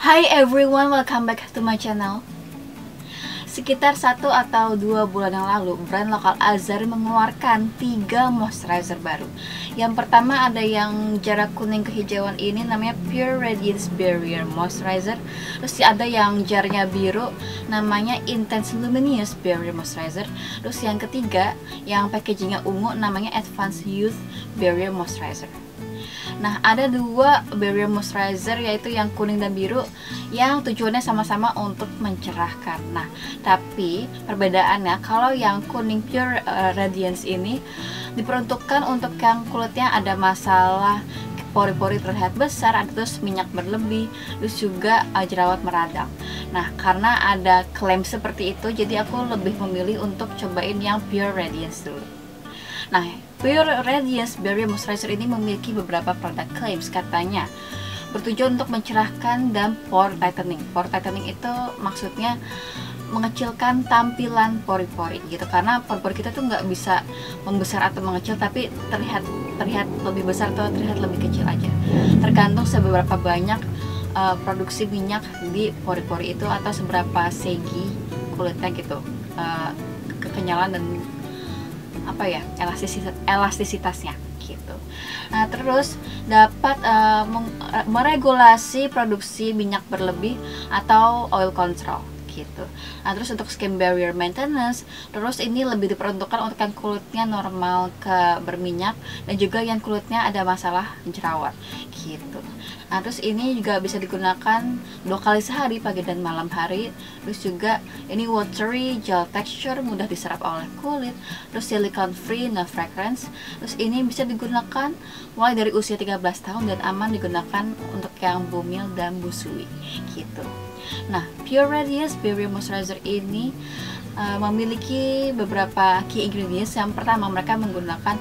Hi everyone, welcome back to my channel. Sekitar 1 atau 2 bulan yang lalu, brand lokal Azari mengeluarkan 3 moisturizer baru. Yang pertama ada yang jarak kuning kehijauan ini, namanya Pure Radiance Barrier Moisturizer. Terus ada yang jarnya biru, namanya Intense Luminous Barrier Moisturizer. Terus yang ketiga, yang packagingnya ungu, namanya Advanced Youth Barrier Moisturizer. Nah, ada 2 barrier moisturizer, yaitu yang kuning dan biru, yang tujuannya sama-sama untuk mencerahkan. Nah, tapi perbedaannya, kalau yang kuning Pure Radiance ini diperuntukkan untuk yang kulitnya ada masalah pori-pori terlihat besar, terus minyak berlebih, terus juga jerawat meradang. Nah, karena ada klaim seperti itu, jadi aku lebih memilih untuk cobain yang Pure Radiance dulu. Nah, Pure Radiance Barrier Moisturizer ini memiliki beberapa produk claims. Katanya bertujuan untuk mencerahkan dan pore tightening. Pore tightening itu maksudnya mengecilkan tampilan pori-pori gitu, karena pori-pori kita tuh nggak bisa membesar atau mengecil, tapi terlihat lebih besar atau terlihat lebih kecil aja, tergantung seberapa banyak produksi minyak di pori-pori itu atau seberapa segi kulitnya gitu, kekenyalan dan elastisitasnya gitu. Nah, terus dapat meregulasi produksi minyak berlebih atau oil control gitu. Nah, terus untuk skin barrier maintenance, terus ini lebih diperuntukkan untuk yang kulitnya normal ke berminyak dan juga yang kulitnya ada masalah jerawat gitu. Nah, terus ini juga bisa digunakan 2 kali sehari, pagi dan malam hari. Terus juga ini watery gel texture, mudah diserap oleh kulit. Terus silicone free, no fragrance. Terus ini bisa digunakan mulai dari usia 13 tahun dan aman digunakan untuk yang bumil dan busui gitu. Nah, Pure Radiance Barrier Moisturizer ini memiliki beberapa key ingredients. Yang pertama, mereka menggunakan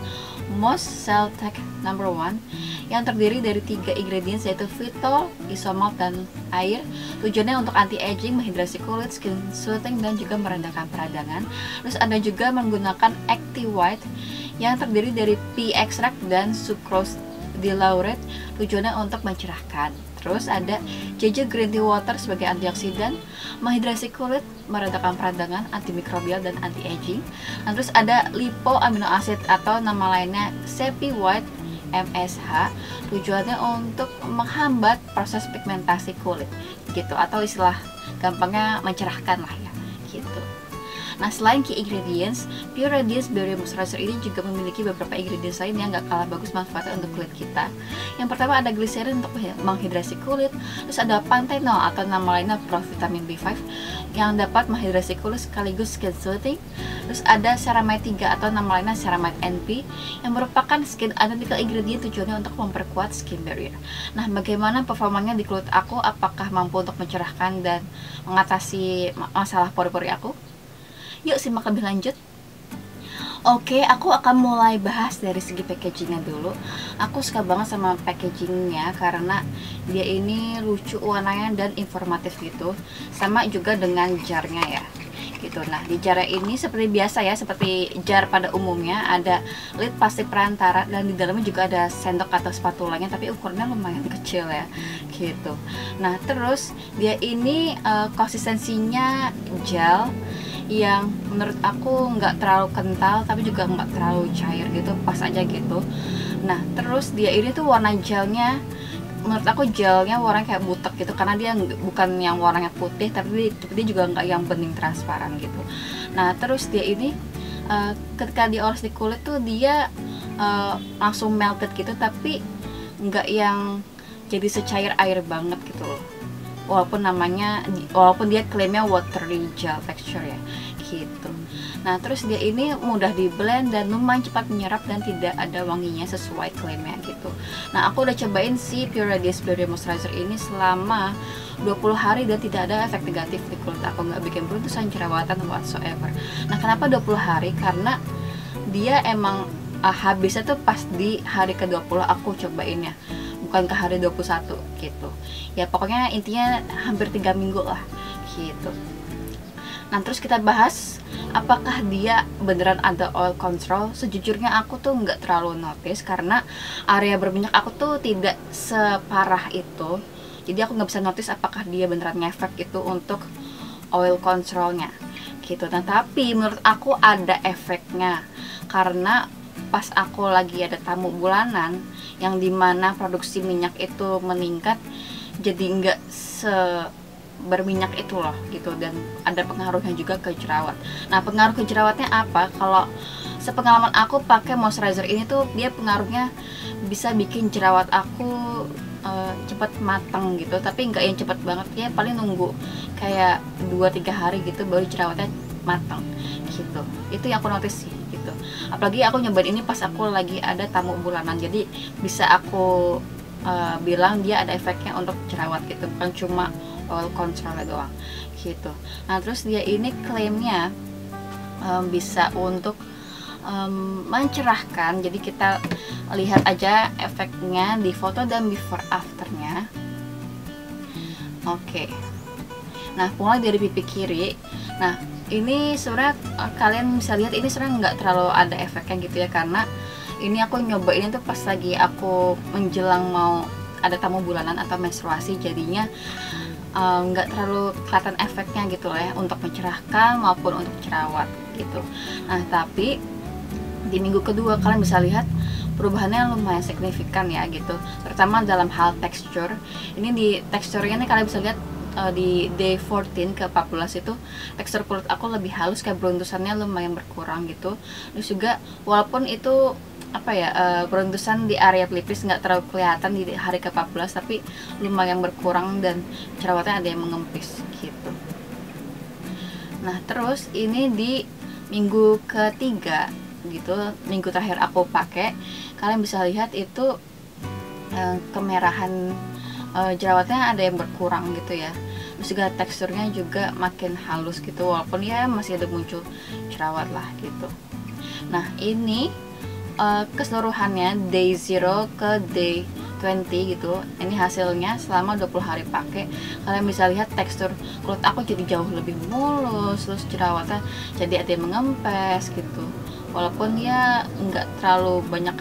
Moist Cell Tech No. 1 yang terdiri dari 3 ingredients, yaitu phytol, isomalt, dan air. Tujuannya untuk anti-aging, menghidrasi kulit, skin soothing, dan juga meredakan peradangan. Terus ada juga menggunakan Active White yang terdiri dari pea extract dan sucrose dilaurate, tujuannya untuk mencerahkan. Terus ada JJ Green Tea Water sebagai antioksidan, menghidrasi kulit, meredakan peradangan, antimikrobial, dan anti-aging. Nah, terus ada lipo amino acid atau nama lainnya Sepi White MSH, tujuannya untuk menghambat proses pigmentasi kulit gitu, atau istilah gampangnya mencerahkan lah ya gitu. Nah, selain key ingredients, Pure Radiance Barrier Moisturizer ini juga memiliki beberapa ingredients lain yang gak kalah bagus manfaatnya untuk kulit kita. Yang pertama ada glycerin untuk menghidrasi kulit. Terus ada panthenol atau nama lainnya provitamin B5 yang dapat menghidrasi kulit sekaligus skin soothing. Terus ada ceramide 3 atau nama lainnya ceramide NP yang merupakan skin identical ingredient, tujuannya untuk memperkuat skin barrier. Nah, bagaimana performanya di kulit aku? Apakah mampu untuk mencerahkan dan mengatasi masalah pori-pori aku? Yuk simak lebih lanjut. Oke, aku akan mulai bahas dari segi packagingnya dulu. Aku suka banget sama packagingnya karena dia ini lucu warnanya dan informatif gitu. Sama juga dengan jarnya ya gitu. Nah, di jar ini seperti biasa ya, seperti jar pada umumnya, ada lid plastik perantara dan di dalamnya juga ada sendok atau spatulanya, tapi ukurannya lumayan kecil ya gitu. Nah, terus dia ini konsistensinya gel yang menurut aku nggak terlalu kental tapi juga nggak terlalu cair gitu, pas aja gitu. Nah, terus dia ini tuh warna gelnya, menurut aku gelnya warna kayak butek gitu, karena dia bukan yang warnanya putih tapi dia juga nggak yang bening transparan gitu. Nah, terus dia ini ketika dioles di kulit tuh dia langsung melted gitu, tapi nggak yang jadi secair air banget gitu loh. Walaupun dia klaimnya watery gel texture ya gitu. Nah, terus dia ini mudah di blend dan lumayan cepat menyerap dan tidak ada wanginya sesuai klaimnya gitu. Nah, aku udah cobain si Pure Radiance Barrier Moisturizer ini selama 20 hari dan tidak ada efek negatif di kulit aku, nggak bikin beruntusan, jerawatan whatsoever. Nah, kenapa 20 hari? Karena dia emang habisnya tuh pas di hari ke-20 aku cobainnya, bukan ke hari 21 gitu. Ya pokoknya intinya hampir 3 minggu lah gitu. Nah, terus kita bahas apakah dia beneran ada oil control. Sejujurnya aku tuh nggak terlalu notice karena area berminyak aku tuh tidak separah itu Jadi aku nggak bisa notice apakah dia beneran ngefek itu untuk oil controlnya gitu. Nah tapi menurut aku ada efeknya, karena pas aku lagi ada tamu bulanan yang dimana produksi minyak itu meningkat, jadi nggak berminyak itu loh gitu, dan ada pengaruhnya juga ke jerawat. Nah pengaruh ke jerawatnya apa? Kalau sepengalaman aku pakai moisturizer ini tuh dia pengaruhnya bisa bikin jerawat aku cepat matang gitu, tapi nggak yang cepet banget ya, paling nunggu kayak 2-3 hari gitu baru jerawatnya matang gitu. Itu yang aku notice sih gitu. Apalagi aku nyobain ini pas aku lagi ada tamu bulanan, jadi bisa aku bilang dia ada efeknya untuk jerawat gitu, bukan cuma oil control doang gitu. Nah terus dia ini klaimnya bisa untuk mencerahkan. Jadi kita lihat aja efeknya di foto dan before afternya. Oke. Nah mulai dari pipi kiri. Nah ini sebenarnya kalian bisa lihat ini sebenarnya nggak terlalu ada efeknya gitu ya, karena ini aku nyobain itu pas lagi aku menjelang mau ada tamu bulanan atau menstruasi, jadinya nggak terlalu kelihatan efeknya gitu lah ya, untuk mencerahkan maupun untuk jerawat gitu. Nah tapi di minggu kedua kalian bisa lihat perubahannya lumayan signifikan ya gitu, terutama dalam hal tekstur. Ini di teksturnya nih kalian bisa lihat di day 14 ke 14 itu tekstur kulit aku lebih halus, kayak beruntusannya lumayan berkurang gitu. Terus juga walaupun itu apa ya, beruntusan di area pelipis nggak terlalu kelihatan di hari ke 14, tapi lumayan berkurang dan jerawatnya ada yang mengempis gitu. Nah terus ini di minggu ketiga gitu, minggu terakhir aku pakai, kalian bisa lihat itu kemerahan jerawatnya ada yang berkurang gitu ya. Terus juga teksturnya juga makin halus gitu, walaupun ya masih ada muncul jerawat lah gitu. Nah ini keseluruhannya day 0 ke day 20 gitu. Ini hasilnya selama 20 hari pakai. Kalian bisa lihat tekstur kulit aku jadi jauh lebih mulus, terus jerawatnya jadi ada yang mengempes gitu, walaupun ya nggak terlalu banyak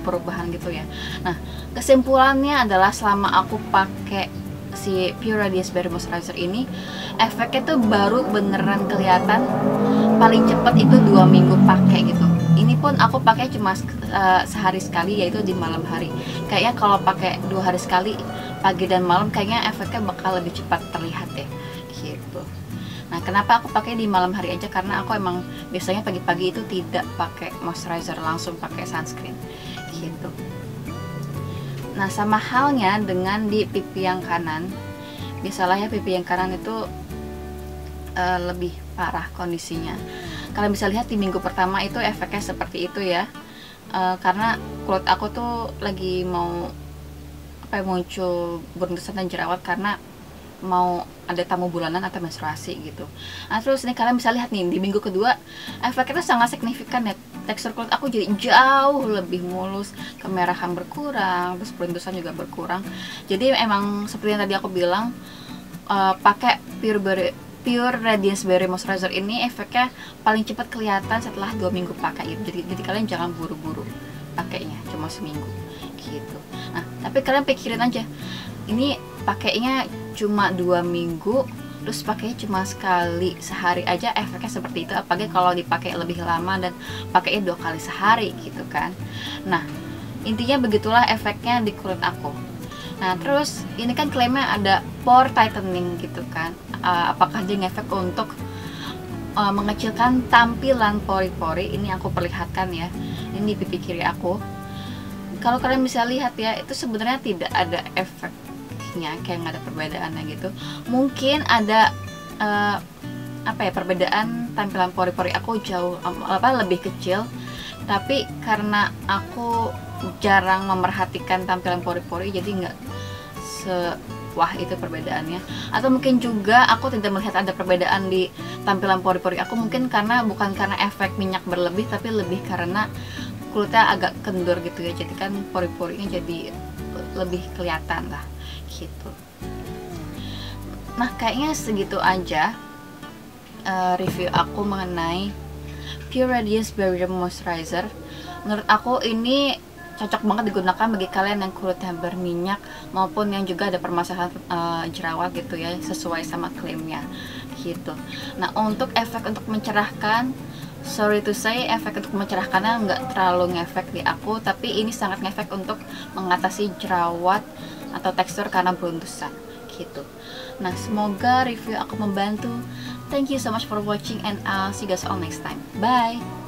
perubahan gitu ya. Nah kesimpulannya adalah selama aku pakai si Pure Radiance Berry Moisturizer ini, efeknya tuh baru beneran kelihatan paling cepat itu 2 minggu pakai gitu. Ini pun aku pakai cuma sehari sekali, yaitu di malam hari. Kayaknya kalau pakai 2 hari sekali pagi dan malam, kayaknya efeknya bakal lebih cepat terlihat deh gitu. Nah kenapa aku pakai di malam hari aja, karena aku emang biasanya pagi-pagi itu tidak pakai moisturizer, langsung pakai sunscreen gitu. Nah sama halnya dengan di pipi yang kanan, biasalah ya pipi yang kanan itu lebih parah kondisinya. Kalian bisa lihat di minggu pertama itu efeknya seperti itu ya, karena kulit aku tuh lagi mau muncul beruntusan dan jerawat karena mau ada tamu bulanan atau menstruasi gitu. Nah terus ini kalian bisa lihat nih di minggu kedua efeknya sangat signifikan ya, tekstur kulit aku jadi jauh lebih mulus, kemerahan berkurang, terus beruntusan juga berkurang. Jadi emang seperti yang tadi aku bilang, pakai Pure Radiance Berry Moisturizer ini efeknya paling cepat kelihatan setelah 2 minggu pakai gitu. Jadi kalian jangan buru-buru pakainya, cuma seminggu gitu. Nah tapi kalian pikirin aja, ini pakainya cuma 2 minggu, terus pakainya cuma sekali sehari aja efeknya seperti itu, apalagi kalau dipakai lebih lama dan pakainya 2 kali sehari gitu kan. Nah intinya begitulah efeknya di kulit aku. Nah terus ini kan klaimnya ada pore tightening gitu kan, apakah dia ngefek untuk mengecilkan tampilan pori-pori? Ini aku perlihatkan ya, ini pipi kiri aku. Kalau kalian bisa lihat ya, itu sebenarnya tidak ada efeknya, kayak nggak ada perbedaannya gitu. Mungkin ada perbedaan tampilan pori-pori aku jauh lebih kecil, tapi karena aku jarang memerhatikan tampilan pori-pori, jadi nggak wah itu perbedaannya. Atau mungkin juga aku tidak melihat ada perbedaan di tampilan pori-pori aku, mungkin bukan karena efek minyak berlebih, tapi lebih karena kulitnya agak kendur gitu ya, jadi kan pori-porinya jadi lebih kelihatan lah gitu. Nah kayaknya segitu aja review aku mengenai Pure Radiance Berry Moisturizer. Menurut aku ini cocok banget digunakan bagi kalian yang kulitnya berminyak maupun yang juga ada permasalahan jerawat gitu ya, sesuai sama klaimnya gitu. Nah, untuk efek untuk mencerahkan, sorry to say, efek untuk mencerahkannya nggak terlalu ngefek di aku, tapi ini sangat ngefek untuk mengatasi jerawat atau tekstur karena beruntusan gitu. Nah, semoga review aku membantu. Thank you so much for watching and I'll see you guys all next time. Bye.